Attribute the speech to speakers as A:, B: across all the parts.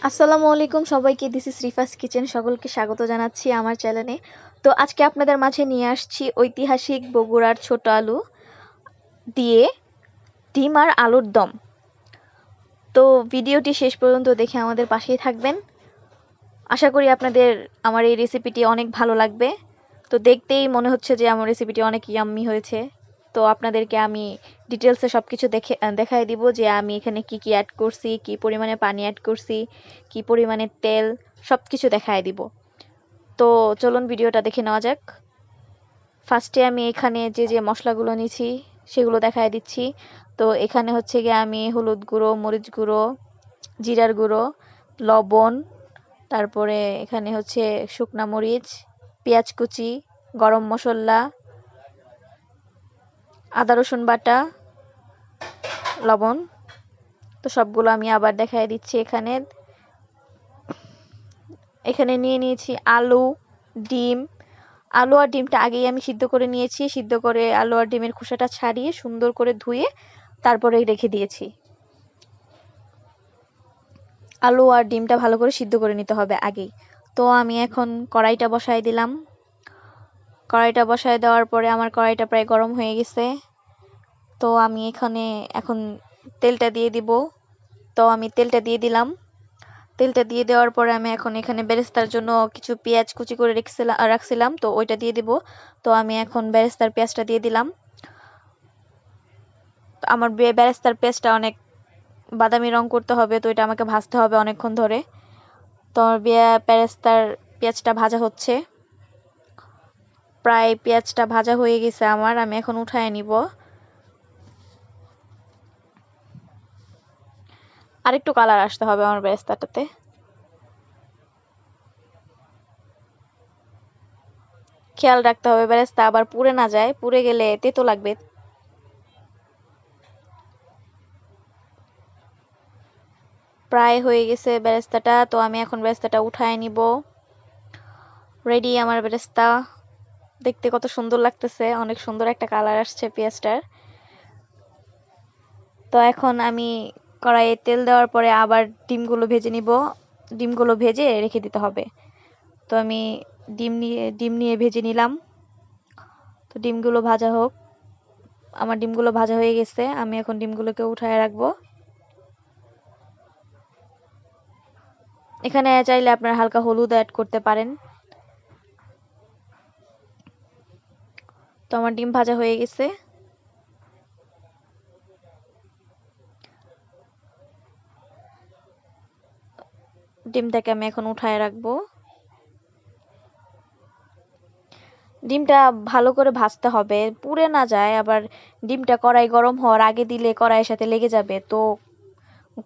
A: আসসালামু আলাইকুম সবাইকে, দিস ইজ রিফাস কিচেন। সকলকে স্বাগত জানাচ্ছি আমার চ্যানেলে। তো আজকে আপনাদের মাঝে নিয়ে আসছি ঐতিহাসিক বগুড়ার ছোট আলু দিয়ে ডিম আর আলুর দম। তো ভিডিওটি শেষ পর্যন্ত দেখে আমাদের পাশেই থাকবেন। আশা করি আপনাদের আমার এই রেসিপিটি অনেক ভালো লাগবে। তো দেখতেই মনে হচ্ছে যে আমার রেসিপিটি অনেক ইয়াম্মি হয়েছে। তো আপনাদেরকে আমি ডিটেলসে সব কিছু দেখাই দিব যে আমি এখানে কি কি অ্যাড করছি, কি পরিমাণে পানি অ্যাড করছি, কি পরিমাণে তেল, সব কিছু দেখাই দিব। তো চলুন ভিডিওটা দেখে নেওয়া যাক। ফার্স্টে আমি এখানে যে মশলাগুলো নিয়েছি সেগুলো দেখাই দিচ্ছি। তো এখানে হচ্ছে গিয়ে আমি হলুদ গুঁড়ো, মরিচ গুঁড়ো, জিরার গুঁড়ো, লবণ, তারপরে এখানে হচ্ছে শুকনা মরিচ, পেঁয়াজ কুচি, গরম মশলা, আদা রসুন বাটা, লবণ। তো সবগুলো আমি আবার দেখাই দিচ্ছি। এখানে নিয়ে নিয়েছি আলু, ডিম। আলু আর ডিমটা আগেই আমি সিদ্ধ করে নিয়েছি। সিদ্ধ করে আলু আর ডিমের খোসাটা ছাড়িয়ে সুন্দর করে ধুয়ে তারপরে রেখে দিয়েছি। আলু আর ডিমটা ভালো করে সিদ্ধ করে নিতে হবে আগেই। তো আমি এখন কড়াইটা বসাই দিলাম। কড়াইটা বসায় দেওয়ার পরে আমার কড়াইটা প্রায় গরম হয়ে গেছে। তো আমি এখন তেলটা দিয়ে দিব। তো আমি তেলটা দিয়ে দিলাম। তেলটা দিয়ে দেওয়ার পরে আমি এখন এখানে বেরেস্তার জন্য কিছু পেঁয়াজ কুচি করে রাখছিলাম, তো ওইটা দিয়ে দিব। তো আমি এখন বেরেস্তার পেঁয়াজটা দিয়ে দিলাম। আমার বেরেস্তার পেঁয়াজটা অনেক বাদামি রং করতে হবে, তো এটা আমাকে ভাজতে হবে অনেকক্ষণ ধরে। তো আমার বেরেস্তার পেঁয়াজটা ভাজা হচ্ছে। প্রায় পেঁয়াজটা ভাজা হয়ে গেছে আমি এখন উঠায় নিব। আরেকটু কালার আসতে হবে আমার বেরেস্তাটাতে। খেয়াল রাখতে হবে বেরেস্তা আবার পুড়ে না যায়, পুড়ে গেলে তেতো লাগবে। প্রায় হয়ে গেছে বেরেস্তাটা। তো আমি এখন বেরেস্তাটা উঠায় নিব। রেডি আমার বেরেস্তা। দেখতে কত সুন্দর লাগতেছে, অনেক সুন্দর একটা কালার আসছে পেঁয়াজটার। তো এখন আমি কড়াইয়ে তেল দেওয়ার পরে আবার ডিমগুলো ভেজে নিব। ডিমগুলো ভেজে রেখে দিতে হবে। তো আমি ডিম নিয়ে ভেজে নিলাম। তো ডিমগুলো ভাজা হোক। আমার ডিমগুলো ভাজা হয়ে গেছে, আমি এখন ডিমগুলোকে উঠায় রাখবো। এখানে চাইলে আপনারা হালকা হলুদ অ্যাড করতে পারেন। তো আমার ডিম ভাজা হয়ে গেছে। ডিমটাকে আমি এখন উঠায় রাখবো। ডিমটা ভালো করে ভাজতে হবে, পুড়ে না যায়। আবার ডিমটা কড়াই গরম হওয়ার আগে দিলে কড়াইয়ের সাথে লেগে যাবে। তো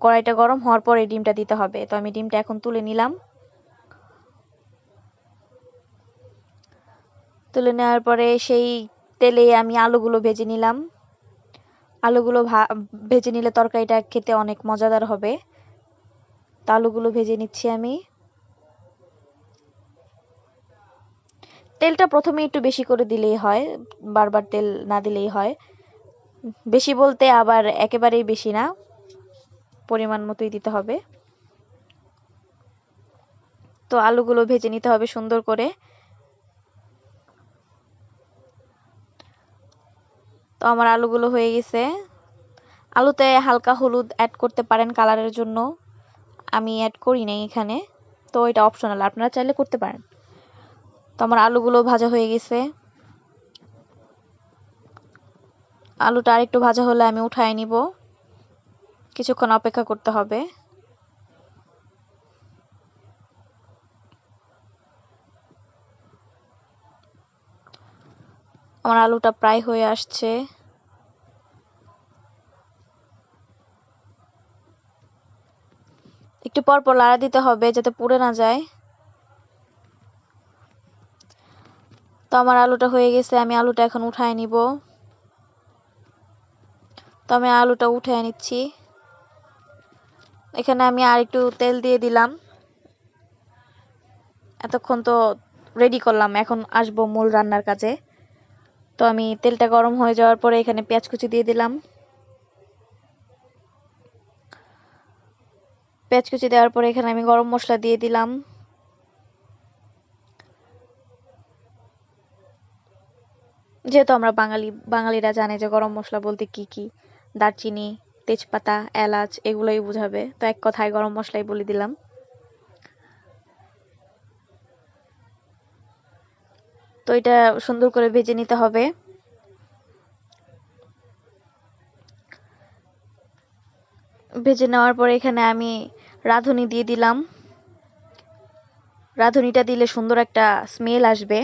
A: কড়াইটা গরম হওয়ার পরে ডিমটা দিতে হবে। তো আমি ডিমটা এখন তুলে নিলাম। তুলে নেওয়ার পরে সেই তেলে আমি আলুগুলো ভেজে নিলাম। আলুগুলো ভেজে নিলে তরকারিটা খেতে অনেক মজাদার হবে। তো আলুগুলো ভেজে নিচ্ছি আমি। তেলটা প্রথমে একটু বেশি করে দিলেই হয়, বারবার তেল না দিলেই হয়। বেশি বলতে আবার একেবারেই বেশি না, পরিমাণ মতোই দিতে হবে। তো আলুগুলো ভেজে নিতে হবে সুন্দর করে। তো আমার আলুগুলো হয়ে গেছে। আলুতে হালকা হলুদ অ্যাড করতে পারেন কালারের জন্য, আমি অ্যাড করি নাই এখানে। তো এটা অপশনাল, আপনারা চাইলে করতে পারেন। তো আমার আলুগুলো ভাজা হয়ে গেছে। আলুটা আরেকটু ভাজা হলে আমি উঠায় নিব। কিছুক্ষণ অপেক্ষা করতে হবে। আমার আলুটা প্রায় হয়ে আসছে। একটু পর পর লাড়া দিতে হবে যাতে পুড়ে না যায়। তো আমার আলুটা হয়ে গেছে, আমি আলুটা এখন উঠায় নিব। তো আমি আলুটা উঠায় নিচ্ছি। এখানে আমি আর একটু তেল দিয়ে দিলাম। এতক্ষণ তো রেডি করলাম, এখন আসবো মূল রান্নার কাজে। তো আমি তেলটা গরম হয়ে যাওয়ার পরে এখানে পেঁয়াজ কুচি দিয়ে দিলাম। পেঁয়াজ কুচি দেওয়ার পরে এখানে আমি গরম মশলা দিয়ে দিলাম। যেহেতু আমরা বাঙালিরা জানে যে গরম মশলা বলতে কি কি, দারচিনি, তেজপাতা, এলাচ এগুলোই বোঝাবে, তো এক কথায় গরম মশলাই বলে দিলাম। তো এটা সুন্দর করে ভেজে নিতে হবে। ভেজে নেওয়ার পরে এখানে আমি রাঁধুনি দিয়ে দিলাম। রাঁধুনিটা দিলে সুন্দর একটা স্মেল আসবে।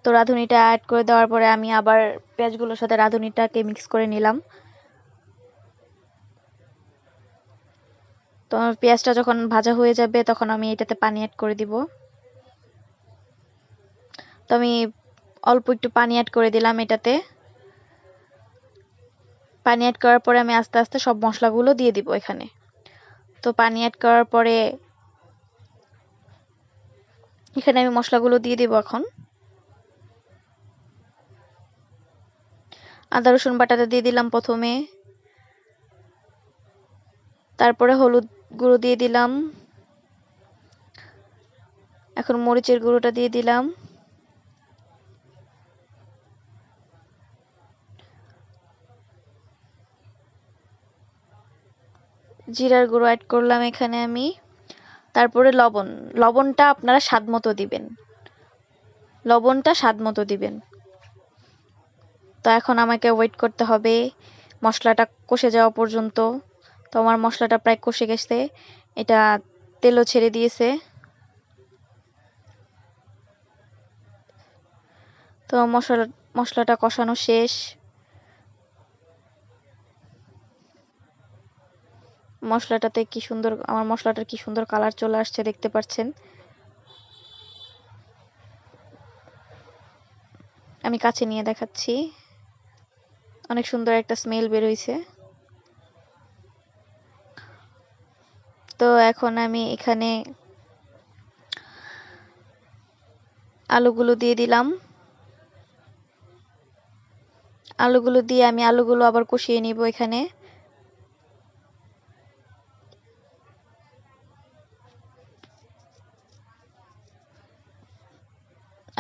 A: তো রাঁধুনিটা অ্যাড করে দেওয়ার পরে আমি আবার পেঁয়াজগুলোর সাথে রাঁধুনিটাকে মিক্স করে নিলাম। তো আমার পেঁয়াজটা যখন ভাজা হয়ে যাবে তখন আমি এটাতে পানি অ্যাড করে দিব। তো আমি অল্প একটু পানি অ্যাড করে দিলাম এটাতে। পানি অ্যাড করার পরে আমি আস্তে আস্তে সব মশলাগুলো দিয়ে দিব এখানে। তো পানি অ্যাড করার পরে এখানে আমি মশলাগুলো দিয়ে দিব এখন। আদা রসুন বাটাটা দিয়ে দিলাম প্রথমে, তারপরে হলুদ গুঁড়ো দিয়ে দিলাম, এখন মরিচের গুঁড়োটা দিয়ে দিলাম, জিরার গুঁড়ো অ্যাড করলাম এখানে আমি, তারপরে লবণটা আপনারা স্বাদ মতো দিবেন, লবণটা স্বাদ মতো দিবেন। তো এখন আমাকে ওয়েট করতে হবে মশলাটা কষে যাওয়া পর্যন্ত। তো আমার মশলাটা প্রায় কষে গেছে, এটা তেলও ছেড়ে দিয়েছে। তো মশলাটা কষানো শেষ। মশলাটাতে কি সুন্দর, আমার মশলাটার কি সুন্দর কালার চলে আসছে দেখতে পাচ্ছেন। আমি কাছে নিয়ে দেখাচ্ছি, অনেক সুন্দর একটা স্মেল বের হইছে। তো এখন আমি এখানে আলুগুলো দিয়ে দিলাম। আলুগুলো দিয়ে আমি আলুগুলো আবার কষিয়ে নিব এখানে।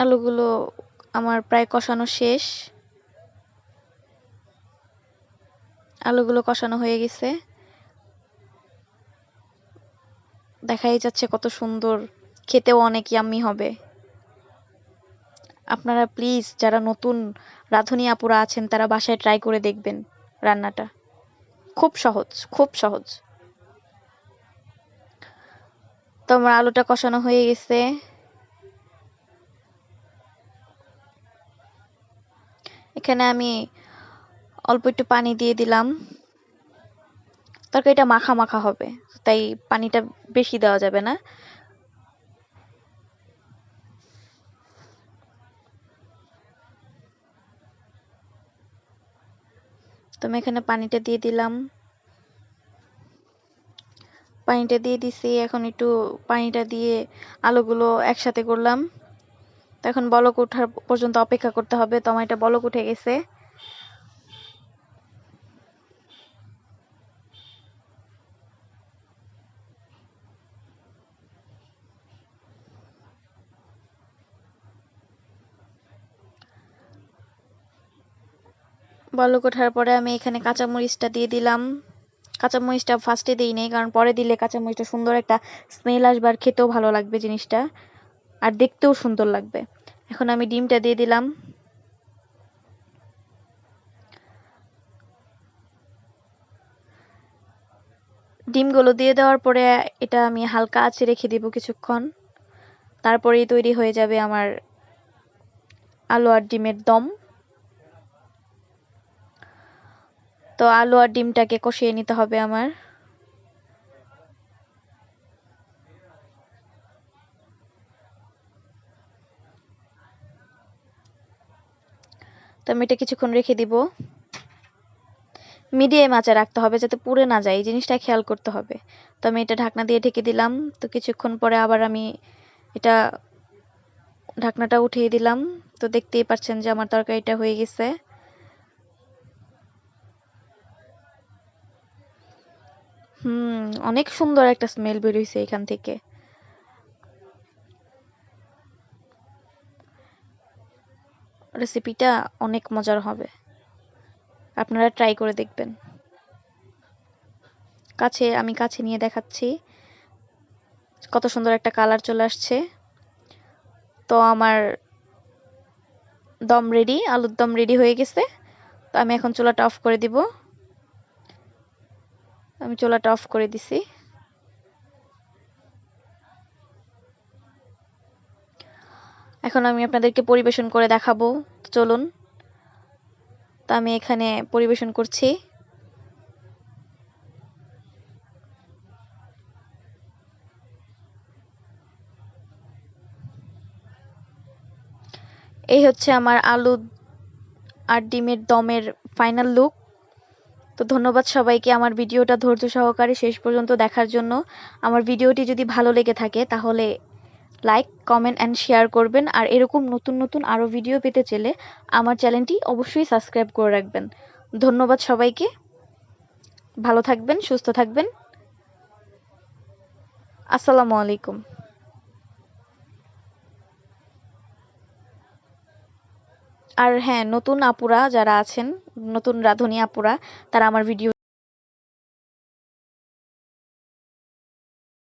A: আলুগুলো আমার প্রায় কষানো শেষ। আলুগুলো কষানো হয়ে গেছে, দেখাই যাচ্ছে কত সুন্দর, খেতেও অনেক ইয়াম্মি হবে। আপনারা প্লিজ যারা নতুন রাঁধুনি আপুরা আছেন তারা বাসায় ট্রাই করে দেখবেন রান্নাটা, খুব সহজ, খুব সহজ। তো আমার আলুটা কষানো হয়ে গেছে। এখানে আমি অল্প একটু পানি দিয়ে দিলাম, তরকারিটা মাখা মাখা হবে, তাই পানিটা বেশি দেওয়া যাবে না। তো আমি এখানে পানিটা দিয়ে দিলাম, পানিটা দিয়ে দিছি। এখন একটু পানিটা দিয়ে আলুগুলো একসাথে করলাম। তো এখন বলক ওঠার পর্যন্ত অপেক্ষা করতে হবে। তো আমার এটা বলক উঠে গেছে। বলক ওঠার পরে আমি এখানে কাঁচামরিচটা দিয়ে দিলাম। কাঁচামরিচটা ফার্স্টে দিই নাই, কারণ পরে দিলে কাঁচামরিচটা সুন্দর একটা স্মেল আসবে আর খেতেও ভালো লাগবে জিনিসটা, আর দেখতেও সুন্দর লাগবে। এখন আমি ডিমটা দিয়ে দিলাম। ডিমগুলো দিয়ে দেওয়ার পরে এটা আমি হালকা আঁচে রেখে দিব কিছুক্ষণ, তারপরেই তৈরি হয়ে যাবে আমার আলু আর ডিমের দম। তো আলু আর ডিমটাকে কষিয়ে নিতে হবে আমার। তো আমি এটা কিছুক্ষণ রেখে দিব, মিডিয়াম আঁচে রাখতে হবে যাতে পুড়ে না যায়, এই জিনিসটা খেয়াল করতে হবে। তো আমি এটা ঢাকনা দিয়ে ঢেকে দিলাম। তো কিছুক্ষণ পরে আবার আমি এটা ঢাকনাটা উঠিয়ে দিলাম। তো দেখতেই পাচ্ছেন যে আমার তরকারিটা হয়ে গেছে। অনেক সুন্দর একটা স্মেল বের হইছে এখান থেকে। রেসিপিটা অনেক মজার হবে, আপনারা ট্রাই করে দেখবেন। আমি কাছে নিয়ে দেখাচ্ছি, কত সুন্দর একটা কালার চলে আসছে। তো আমার আলুর দম রেডি হয়ে গেছে। তো আমি এখন চুলাটা অফ করে দিব। আমি চুলাটা অফ করে দিছি। এখন আমি আপনাদেরকে পরিবেশন করে দেখাবো, চলুন। তো আমি এখানে পরিবেশন করছি। এই হচ্ছে আমার আলু আর ডিমের দমের ফাইনাল লুক। তো ধন্যবাদ সবাইকে আমার ভিডিওটা ধৈর্য সহকারে শেষ পর্যন্ত দেখার জন্য। আমার ভিডিওটি যদি ভালো লেগে থাকে তাহলে লাইক, কমেন্ট অ্যান্ড শেয়ার করবেন। আর এরকম নতুন নতুন আরও ভিডিও পেতে চাইলে আমার চ্যানেলটি অবশ্যই সাবস্ক্রাইব করে রাখবেন। ধন্যবাদ সবাইকে। ভালো থাকবেন, সুস্থ থাকবেন। আসসালামু আলাইকুম। আর হ্যাঁ, নতুন আপুরা যারা আছেন, নতুন রাঁধুনি আপুরা, তারা আমার ভিডিও